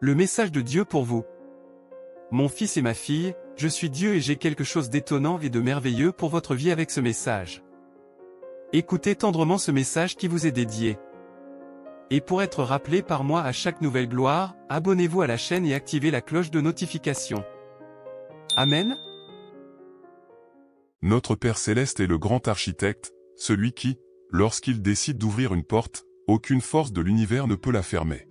Le message de Dieu pour vous. Mon fils et ma fille, je suis Dieu et j'ai quelque chose d'étonnant et de merveilleux pour votre vie avec ce message. Écoutez tendrement ce message qui vous est dédié. Et pour être rappelé par moi à chaque nouvelle gloire, abonnez-vous à la chaîne et activez la cloche de notification. Amen. Notre Père Céleste est le grand architecte, celui qui, lorsqu'il décide d'ouvrir une porte, aucune force de l'univers ne peut la fermer.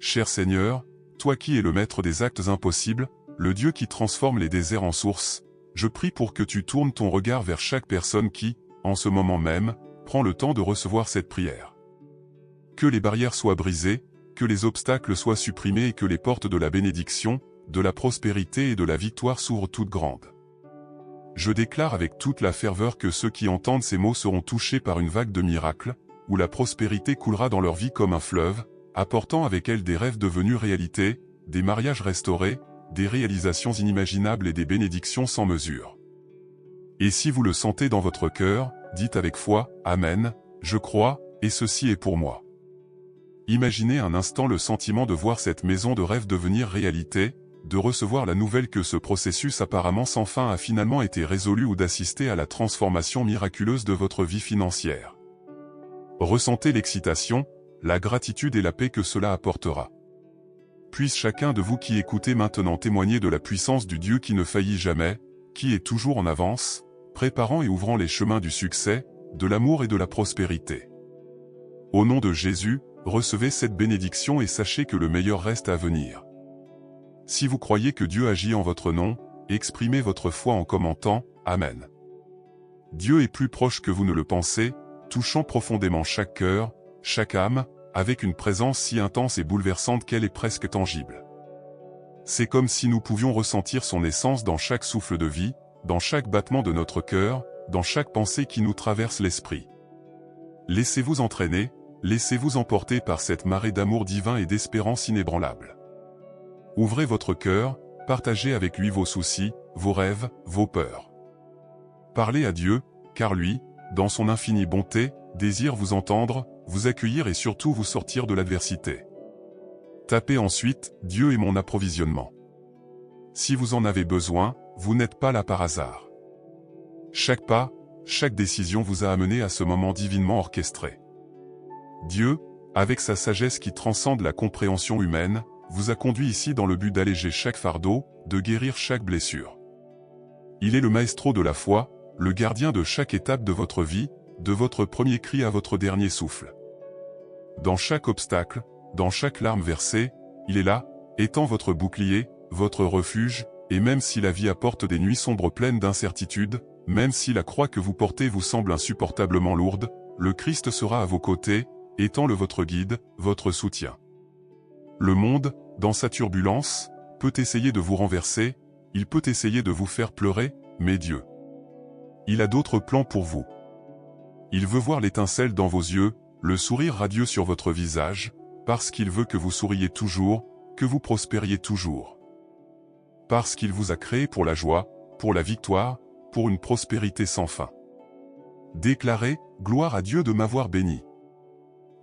Cher Seigneur, toi qui es le maître des actes impossibles, le Dieu qui transforme les déserts en sources, je prie pour que tu tournes ton regard vers chaque personne qui, en ce moment même, prend le temps de recevoir cette prière. Que les barrières soient brisées, que les obstacles soient supprimés et que les portes de la bénédiction, de la prospérité et de la victoire s'ouvrent toutes grandes. Je déclare avec toute la ferveur que ceux qui entendent ces mots seront touchés par une vague de miracles, où la prospérité coulera dans leur vie comme un fleuve, apportant avec elle des rêves devenus réalité, des mariages restaurés, des réalisations inimaginables et des bénédictions sans mesure. Et si vous le sentez dans votre cœur, dites avec foi, Amen, je crois, et ceci est pour moi. Imaginez un instant le sentiment de voir cette maison de rêve devenir réalité, de recevoir la nouvelle que ce processus apparemment sans fin a finalement été résolu ou d'assister à la transformation miraculeuse de votre vie financière. Ressentez l'excitation, la gratitude et la paix que cela apportera. Puisse chacun de vous qui écoutez maintenant témoigner de la puissance du Dieu qui ne faillit jamais, qui est toujours en avance, préparant et ouvrant les chemins du succès, de l'amour et de la prospérité. Au nom de Jésus, recevez cette bénédiction et sachez que le meilleur reste à venir. Si vous croyez que Dieu agit en votre nom, exprimez votre foi en commentant « Amen ». Dieu est plus proche que vous ne le pensez, touchant profondément chaque cœur, chaque âme, avec une présence si intense et bouleversante qu'elle est presque tangible. C'est comme si nous pouvions ressentir son essence dans chaque souffle de vie, dans chaque battement de notre cœur, dans chaque pensée qui nous traverse l'esprit. Laissez-vous entraîner, laissez-vous emporter par cette marée d'amour divin et d'espérance inébranlable. Ouvrez votre cœur, partagez avec lui vos soucis, vos rêves, vos peurs. Parlez à Dieu, car lui, dans son infinie bonté, désire vous entendre, vous accueillir et surtout vous sortir de l'adversité. Tapez ensuite « Dieu est mon approvisionnement ». Si vous en avez besoin, vous n'êtes pas là par hasard. Chaque pas, chaque décision vous a amené à ce moment divinement orchestré. Dieu, avec sa sagesse qui transcende la compréhension humaine, vous a conduit ici dans le but d'alléger chaque fardeau, de guérir chaque blessure. Il est le maestro de la foi, le gardien de chaque étape de votre vie, de votre premier cri à votre dernier souffle. Dans chaque obstacle, dans chaque larme versée, il est là, étant votre bouclier, votre refuge, et même si la vie apporte des nuits sombres pleines d'incertitudes, même si la croix que vous portez vous semble insupportablement lourde, le Christ sera à vos côtés, étant votre guide, votre soutien. Le monde, dans sa turbulence, peut essayer de vous renverser, il peut essayer de vous faire pleurer, mais Dieu, il a d'autres plans pour vous. Il veut voir l'étincelle dans vos yeux, le sourire radieux sur votre visage, parce qu'il veut que vous souriez toujours, que vous prospériez toujours. Parce qu'il vous a créé pour la joie, pour la victoire, pour une prospérité sans fin. Déclarez « Gloire à Dieu de m'avoir béni ».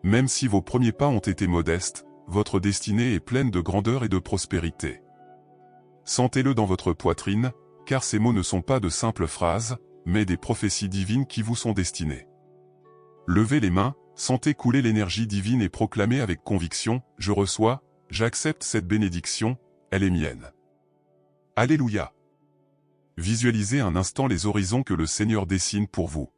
Même si vos premiers pas ont été modestes, votre destinée est pleine de grandeur et de prospérité. Sentez-le dans votre poitrine, car ces mots ne sont pas de simples phrases, mais des prophéties divines qui vous sont destinées. Levez les mains, sentez couler l'énergie divine et proclamez avec conviction « Je reçois, j'accepte cette bénédiction, elle est mienne ». Alléluia. Visualisez un instant les horizons que le Seigneur dessine pour vous.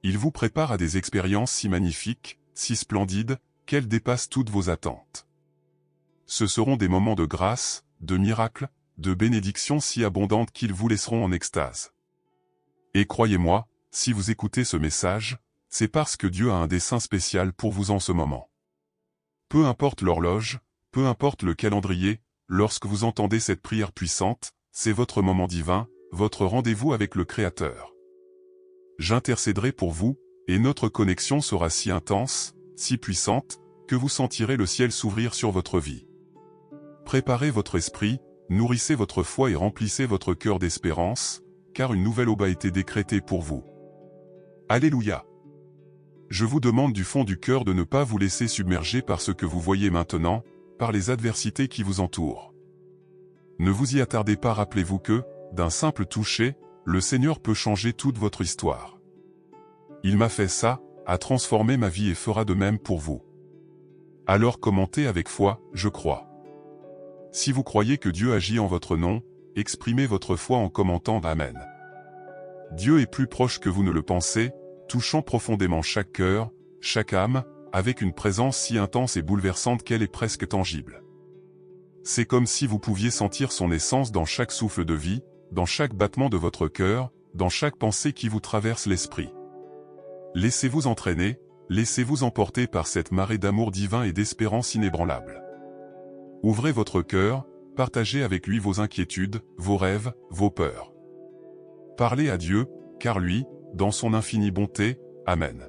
Il vous prépare à des expériences si magnifiques, si splendides, qu'elles dépassent toutes vos attentes. Ce seront des moments de grâce, de miracles, de bénédictions si abondantes qu'ils vous laisseront en extase. Et croyez-moi, si vous écoutez ce message, c'est parce que Dieu a un dessein spécial pour vous en ce moment. Peu importe l'horloge, peu importe le calendrier, lorsque vous entendez cette prière puissante, c'est votre moment divin, votre rendez-vous avec le Créateur. J'intercéderai pour vous, et notre connexion sera si intense, si puissante, que vous sentirez le ciel s'ouvrir sur votre vie. Préparez votre esprit, nourrissez votre foi et remplissez votre cœur d'espérance, car une nouvelle aube a été décrétée pour vous. Alléluia. Je vous demande du fond du cœur de ne pas vous laisser submerger par ce que vous voyez maintenant, par les adversités qui vous entourent. Ne vous y attardez pas, rappelez-vous que, d'un simple toucher, le Seigneur peut changer toute votre histoire. Il m'a fait ça, a transformé ma vie et fera de même pour vous. Alors commentez avec foi, je crois. Si vous croyez que Dieu agit en votre nom, exprimez votre foi en commentant Amen. Dieu est plus proche que vous ne le pensez, touchant profondément chaque cœur, chaque âme, avec une présence si intense et bouleversante qu'elle est presque tangible. C'est comme si vous pouviez sentir son essence dans chaque souffle de vie, dans chaque battement de votre cœur, dans chaque pensée qui vous traverse l'esprit. Laissez-vous entraîner, laissez-vous emporter par cette marée d'amour divin et d'espérance inébranlable. Ouvrez votre cœur, partagez avec lui vos inquiétudes, vos rêves, vos peurs. Parlez à Dieu, car lui, dans son infinie bonté, Amen.